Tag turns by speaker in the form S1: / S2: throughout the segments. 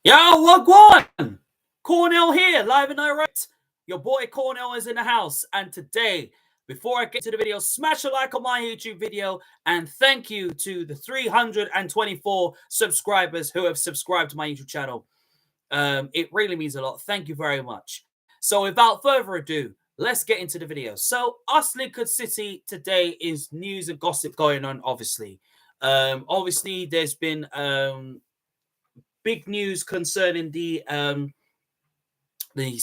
S1: Yo, wagwan! Cornell here, live and direct. Your boy Cornell is in the house, and today, before I get to the video, smash a like on my YouTube video, and thank you to the 324 subscribers who have subscribed to my YouTube channel. It really means a lot. Thank you very much. So, without further ado, let's get into the video. So, us Lincoln City today is news and gossip going on. Obviously, there's been big news concerning the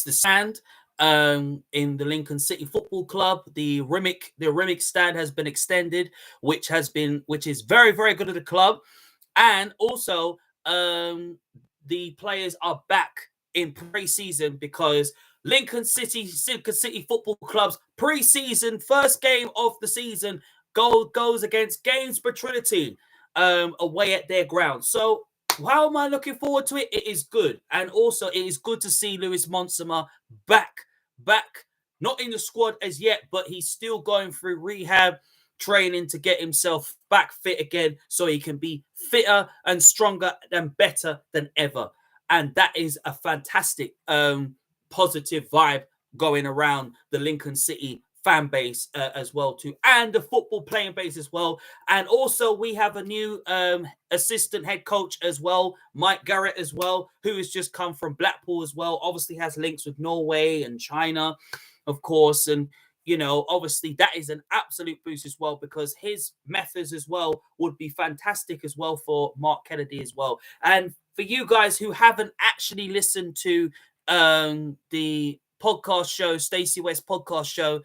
S1: stand in the Lincoln City Football Club. The Rimmick stand has been extended, which is very, very good at the club. And also the players are back in pre-season because Lincoln City Football Club's pre-season first game of the season goes against Gainsborough Trinity away at their ground. So how am I looking forward to it? It is good. And also, it is good to see Lewis Monsema back, not in the squad as yet, but he's still going through rehab training to get himself back fit again so he can be fitter and stronger and better than ever. And that is a fantastic positive vibe going around the Lincoln City fan base as well too, and the football playing base as well. And also we have a new assistant head coach as well, Mike Garrett as well, who has just come from Blackpool as well. Obviously has links with Norway and China, of course. And obviously that is an absolute boost as well, because his methods as well would be fantastic as well for Mark Kennedy as well. And for you guys who haven't actually listened to the podcast show, Stacey West podcast show,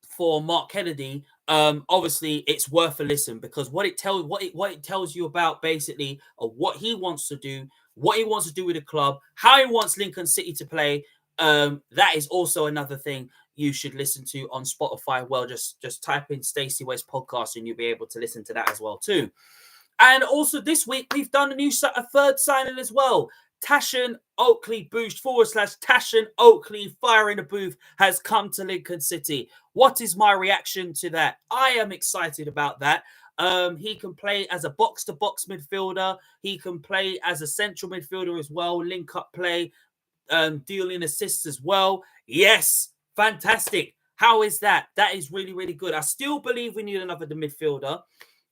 S1: for Mark Kennedy, obviously it's worth a listen, because what it tells you about basically what he wants to do, what he wants to do with the club, how he wants Lincoln City to play. That is also another thing you should listen to on Spotify. Well, just type in Stacey West podcast and you'll be able to listen to that as well too. And also this week we've done a third signing as well. Tashan Oakley boost / Tashan Oakley fire in the booth has come to Lincoln City. What is my reaction to that? I am excited about that. He can play as a box-to-box midfielder. He can play as a central midfielder as well, link-up play, dealing assists as well. Yes, fantastic. How is that? That is really, really good. I still believe we need another midfielder.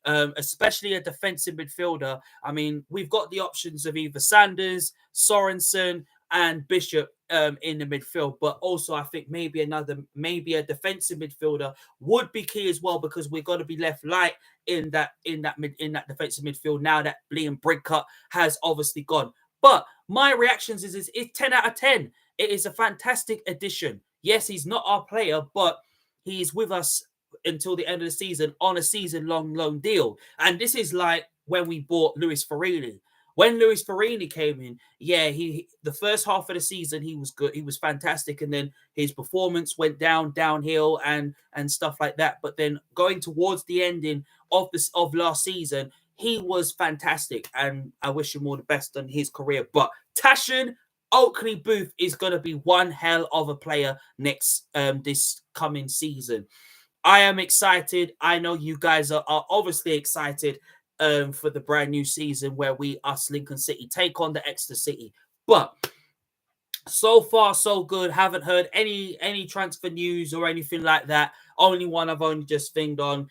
S1: Especially a defensive midfielder. I mean, we've got the options of either Sanders, Sorensen, and Bishop in the midfield, but also I think maybe a defensive midfielder would be key as well, because we've got to be left light in that defensive midfield now that Liam Bridcut has obviously gone. But my reactions is 10 out of 10. It is a fantastic addition. Yes, he's not our player, but he's with us until the end of the season on a season-long loan deal. And this is like when we bought Luis Farini. When Luis Farini came in, the first half of the season he was good, he was fantastic, and then his performance went downhill and stuff like that. But then going towards the ending of last season, he was fantastic, and I wish him all the best on his career. But Tashan Oakley Booth is going to be one hell of a player next this coming season. I am excited. I know you guys are obviously excited for the brand new season where us Lincoln City take on the Exeter City. But so far, so good. Haven't heard any transfer news or anything like that. Only one I've only just thinged on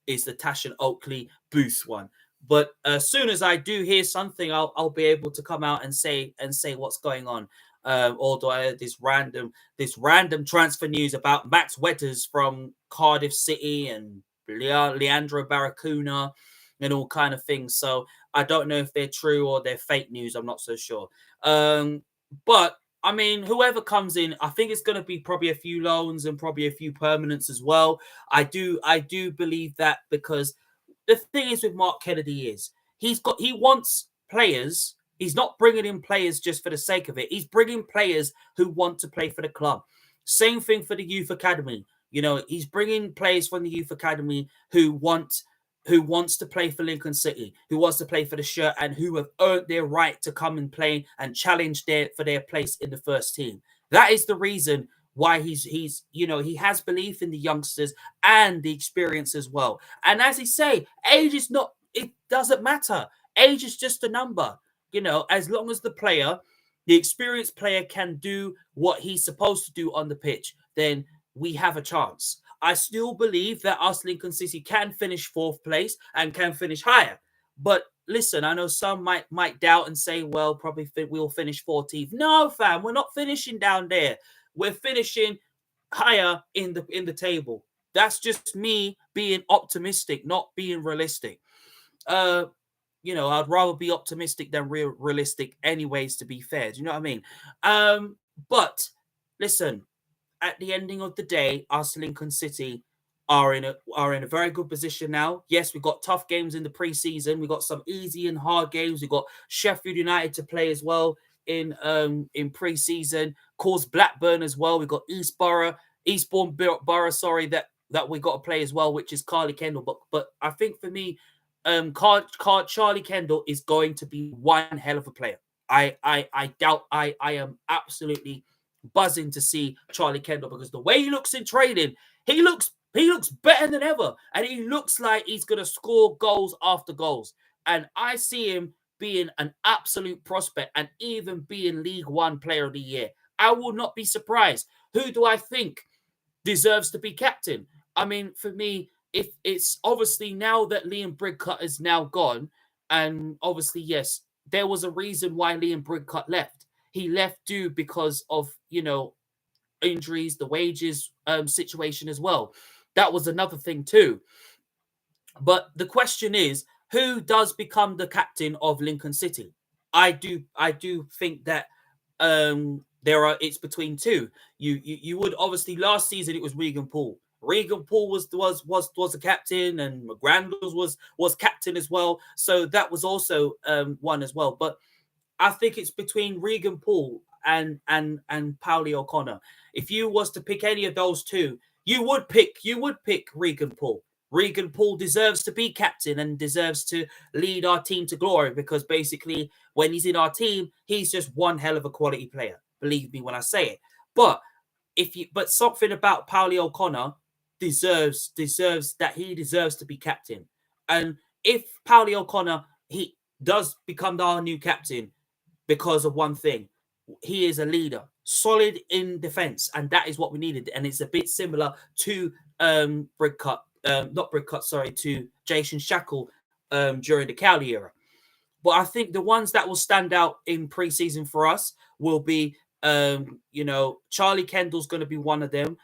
S1: is the Tashan Oakley Booth one. But as soon as I do hear something, I'll be able to come out and say what's going on. Although I heard this random transfer news about Max Wetters from Cardiff City and Leandro Baracuna and all kind of things. So I don't know if they're true or they're fake news. I'm not so sure. But I mean, whoever comes in, I think it's going to be probably a few loans and probably a few permanents as well. I do believe that, because the thing is with Mark Kennedy is he wants players. He's not bringing in players just for the sake of it. He's bringing players who want to play for the club. Same thing for the youth academy. He's bringing players from the youth academy who wants to play for Lincoln City, who wants to play for the shirt, and who have earned their right to come and play and challenge for their place in the first team. That is the reason why he has belief in the youngsters and the experience as well. And as he say, age is not it doesn't matter. Age is just a number. As long as the experienced player can do what he's supposed to do on the pitch, then we have a chance. I still believe that us Lincoln City can finish fourth place and can finish higher. But listen, I know some might doubt and say, well, probably we'll finish 14th. No, fam, we're not finishing down there. We're finishing higher in the table. That's just me being optimistic, not being realistic. Uh, I'd rather be optimistic than realistic, anyways. To be fair, do you know what I mean? But listen, at the ending of the day, us Lincoln City are in a very good position now. Yes, we've got tough games in the preseason. We've got some easy and hard games. We've got Sheffield United to play as well in preseason. Of course, Blackburn as well. We've got Eastbourne Borough, sorry, that we got to play as well, which is Carly Kendall. But I think for me, Charlie Kendall is going to be one hell of a player. I doubt I am absolutely buzzing to see Charlie Kendall, because the way he looks in training, he looks better than ever, and he looks like he's gonna score goals after goals. And I see him being an absolute prospect and even being League One Player of the Year. I will not be surprised. Who do I think deserves to be captain? I mean, for me, if it's obviously now that Liam Bridcut is now gone, and obviously, yes, there was a reason why Liam Bridcut left. He left due because of injuries, the wages situation as well. That was another thing too. But the question is, who does become the captain of Lincoln City? I do think that it's between two. You would obviously, last season it was Regan Poole. Regan Poole was the captain, and McGrandles was captain as well. So that was also one as well. But I think it's between Regan Poole and Paulie O'Connor. If you was to pick any of those two, you would pick Regan Poole. Regan Poole deserves to be captain and deserves to lead our team to glory, because basically when he's in our team, he's just one hell of a quality player. Believe me when I say it. But something about Paulie O'Connor deserves to be captain. And if Paulie O'Connor he does become our new captain, because of one thing. He is a leader, solid in defense, and that is what we needed. And it's a bit similar to not Brickcut, sorry, to Jason Shackle during the Cowley era. But I think the ones that will stand out in preseason for us will be, Charlie Kendall's going to be one of them.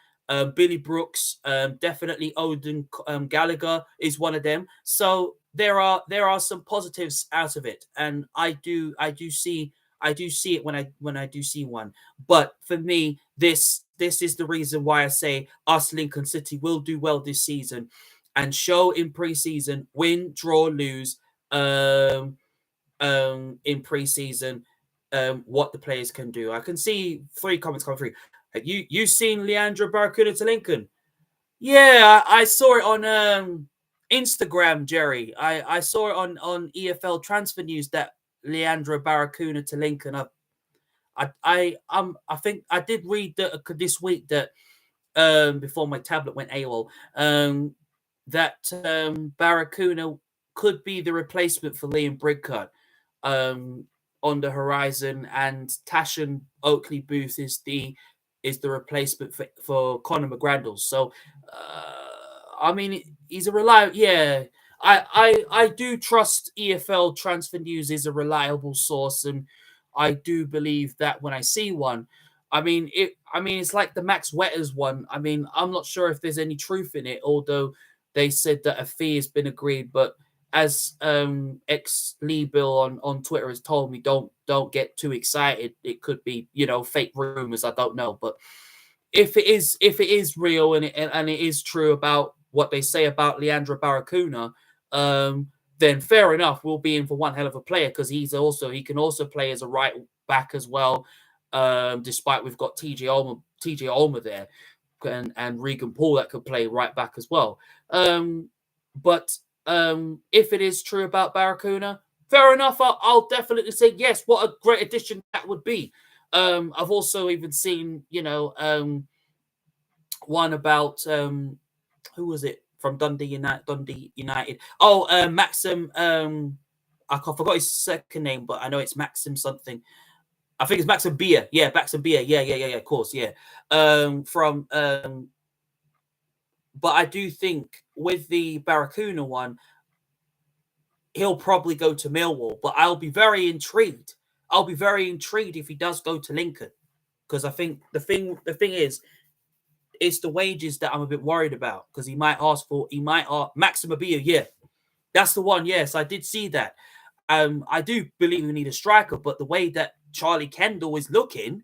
S1: Billy Brooks, definitely Odin Gallagher is one of them. So there are some positives out of it, and I do see it when I do see one. But for me, this is the reason why I say us Lincoln City will do well this season and show in preseason, win, draw, lose, in preseason, what the players can do. I can see 3 comments coming through. Have you seen Leandro Barracuda to Lincoln? Yeah, I saw it on Instagram, Jerry. I saw it on EFL Transfer News that Leandro Barracuda to Lincoln. I think I did read that this week that before my tablet went AWOL, that Barracuda could be the replacement for Liam Bridcut um, on the horizon, and Tashan Oakley Booth is the replacement for Conor McGrandles. So, I mean, he's a reliable. Yeah, I do trust EFL Transfer News is a reliable source, and I do believe that when I see one. I mean, it's like the Max Wetters one. I mean, I'm not sure if there's any truth in it, although they said that a fee has been agreed. But as ex Lee Bill on Twitter has told me, don't get too excited. It could be fake rumors. I don't know, but if it is real and it is true about what they say about Leandro Barracuda, then fair enough. We'll be in for one hell of a player, because he can also play as a right back as well. Despite we've got TJ Ulmer there, and Regan Poole that could play right back as well. But if it is true about Barracuda, fair enough. I'll definitely say yes. What a great addition that would be. I've also even seen, one about who was it from Dundee United. Oh, Maxim. I forgot his second name, but I know it's Maxim something. I think it's Maxim Beer. Yeah, Maxim Beer. Yeah. Of course, yeah. From But I do think with the Barracuda one, he'll probably go to Millwall. But I'll be very intrigued. I'll be very intrigued if he does go to Lincoln, because I think the thing is, it's the wages that I'm a bit worried about, because he might ask Maxim Beer. Yeah, that's the one. Yes, I did see that. I do believe we need a striker, but the way that Charlie Kendall is looking,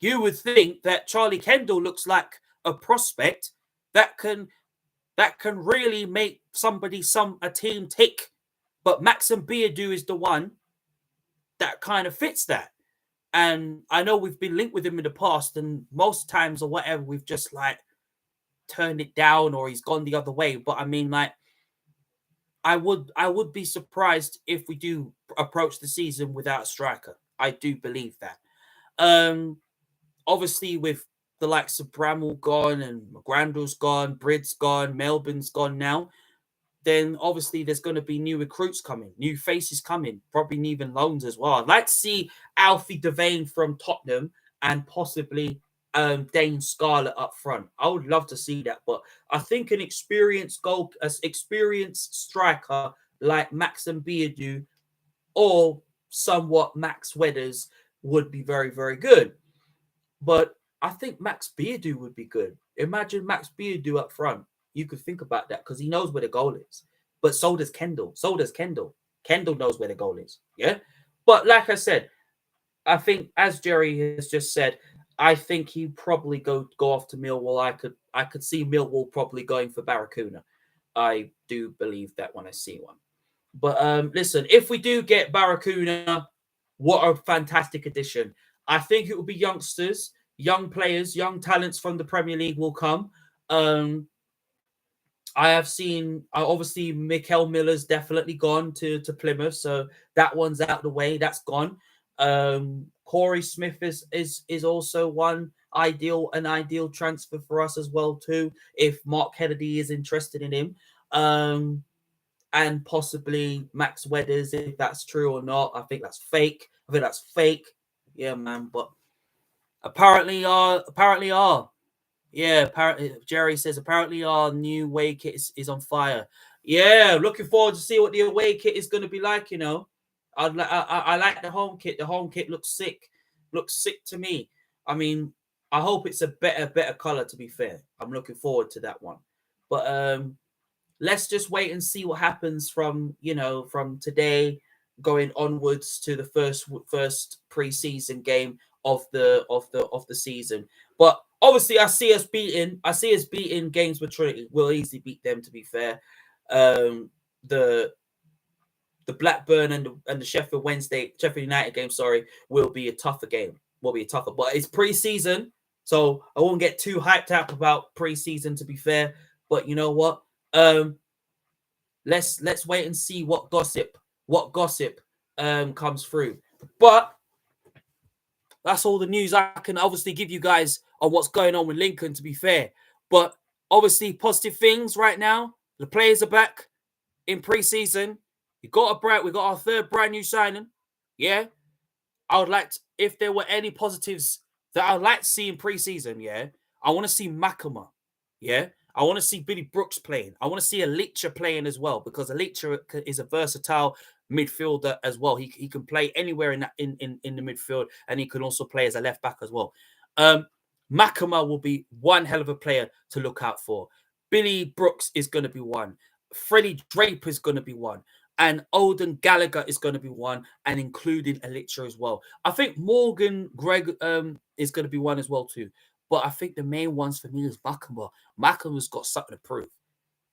S1: you would think that Charlie Kendall looks like a prospect that can really make a team tick. But Maxim Beardou is the one that kind of fits that. And I know we've been linked with him in the past, and most times or whatever, we've just like turned it down or he's gone the other way. But I mean, like, I would be surprised if we do approach the season without a striker. I do believe that. Obviously, with the likes of Bramall gone and McGrandle's gone, Brid's gone, Melbourne's gone now, then obviously there's going to be new recruits coming, new faces coming, probably even loans as well. I'd like to see Alfie Devane from Tottenham and possibly Dane Scarlett up front. I would love to see that, but I think an experienced striker like Maxim Beardou or somewhat Max Weathers would be very, very good. But I think Max Beardou would be good. Imagine Max Beardou up front. You could think about that, because he knows where the goal is. But so does Kendall. Kendall knows where the goal is. Yeah. But like I said, I think, as Jerry has just said, I think he probably go off to Millwall. I could see Millwall probably going for Barracuda. I do believe that when I see one. But listen, if we do get Barracuda, what a fantastic addition. I think it will be youngsters, young players, young talents from the Premier League will come. I have seen, obviously, Mikel Miller's definitely gone to Plymouth, so that one's out of the way. That's gone. Corey Smith is also an ideal transfer for us as well too, if Mark Kennedy is interested in him. And possibly Max Weathers, if that's true or not. I think that's fake. Yeah, man. But apparently yeah, apparently Jerry says apparently our new away kit is on fire. Yeah, looking forward to see what the away kit is going to be like. I like the home kit. The home kit looks sick. Looks sick to me. I mean, I hope it's a better color. To be fair, I'm looking forward to that one. But let's just wait and see what happens from today going onwards to the first preseason game of the season. But obviously, I see us beating games with Trinity. We'll easily beat them. To be fair, the Blackburn and the Sheffield United game, will be a tougher game. But it's preseason, so I won't get too hyped up about preseason. To be fair, but you know what? Let's wait and see what gossip comes through. But that's all the news I can obviously give you guys on what's going on with Lincoln, to be fair. But obviously, positive things right now. The players are back in pre-season. We got our third brand new signing. Yeah. I would like to, if there were any positives that I would like to see in pre-season, yeah, I want to see Makama. Yeah. I want to see Billy Brooks playing. I want to see Alicia playing as well, because Alicia is a versatile midfielder as well. He can play anywhere in the midfield, and he can also play as a left back as well. Makama will be one hell of a player to look out for. Billy Brooks is going to be one. Freddie Draper is going to be one. And Odin Gallagher is going to be one, and including Alicia as well. I think Morgan Greg is going to be one as well too. But I think the main ones for me is Makama. Makama's got something to prove.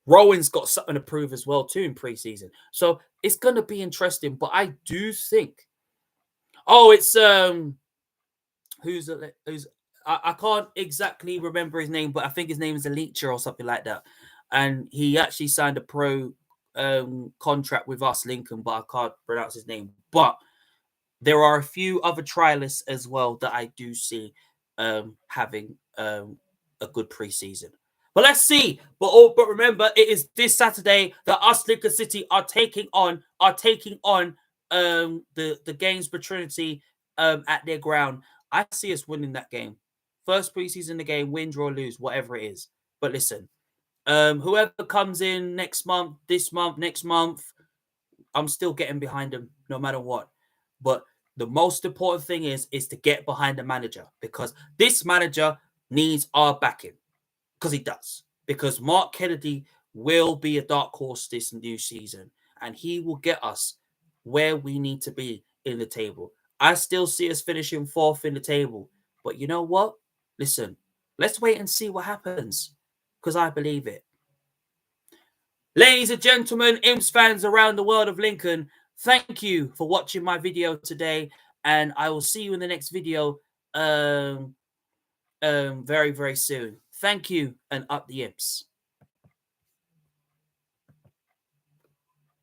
S1: Rowan's got something to prove as well too in preseason. So it's going to be interesting. But I do think, it's I can't exactly remember his name, but I think his name is Alicia or something like that. And he actually signed a pro contract with us, Lincoln, but I can't pronounce his name. But there are a few other trialists as well that I do see having a good preseason. But let's see. But remember, it is this Saturday that us Lincoln City are taking on the Gainsborough Trinity at their ground. I see us winning that game. First preseason the game, win, draw, lose, whatever it is. But listen, whoever comes in next month, this month, next month, I'm still getting behind them no matter what. But the most important thing is to get behind the manager, because this manager needs our backing, because he does. Because Mark Kennedy will be a dark horse this new season, and he will get us where we need to be in the table. I still see us finishing fourth in the table, but you know what? Listen, let's wait and see what happens, because I believe it. Ladies and gentlemen, Imps fans around the world of Lincoln, thank you for watching my video today, and I will see you in the next video very, very soon. Thank you, and up the Imps.